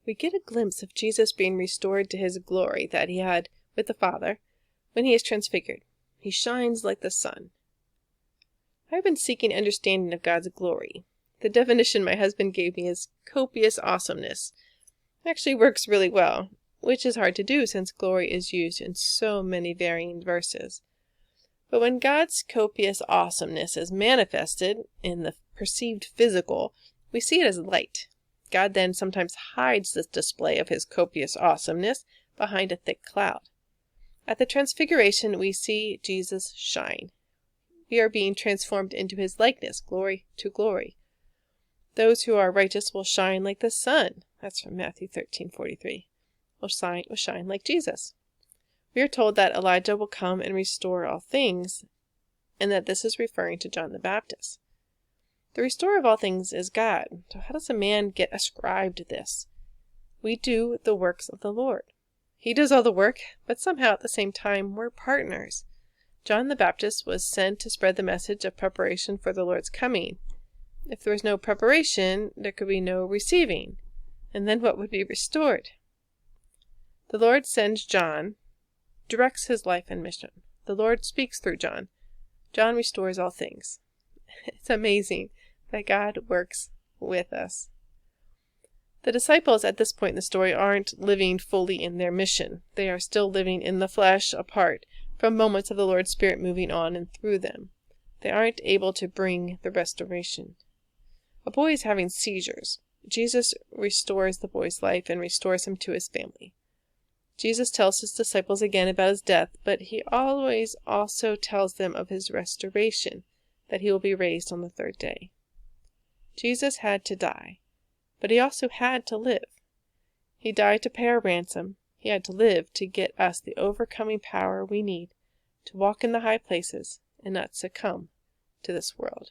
we get a glimpse of Jesus being restored to his glory that he had with the Father when he is transfigured. He shines like the sun. I've been seeking understanding of God's glory. The definition my husband gave me is copious awesomeness. It actually works really well, which is hard to do since glory is used in so many varying verses. But when God's copious awesomeness is manifested in the perceived physical, we see it as light. God then sometimes hides this display of his copious awesomeness behind a thick cloud. At the Transfiguration, we see Jesus shine. We are being transformed into his likeness, glory to glory. Those who are righteous will shine like the sun. That's from Matthew 13:43. Will shine like Jesus. We are told that Elijah will come and restore all things, and that this is referring to John the Baptist. The restorer of all things is God. So how does a man get ascribed this? We do the works of the Lord. He does all the work, but somehow at the same time we're partners. John the Baptist was sent to spread the message of preparation for the Lord's coming. If there was no preparation, there could be no receiving. And then what would be restored? The Lord sends John, directs his life and mission. The Lord speaks through John. John restores all things. It's amazing that God works with us. The disciples at this point in the story aren't living fully in their mission. They are still living in the flesh apart from moments of the Lord's Spirit moving on and through them. They aren't able to bring the restoration. A boy is having seizures. Jesus restores the boy's life and restores him to his family. Jesus tells his disciples again about his death, but he always also tells them of his restoration, that he will be raised on the third day. Jesus had to die, but he also had to live. He died to pay our ransom. He had to live to get us the overcoming power we need to walk in the high places and not succumb to this world.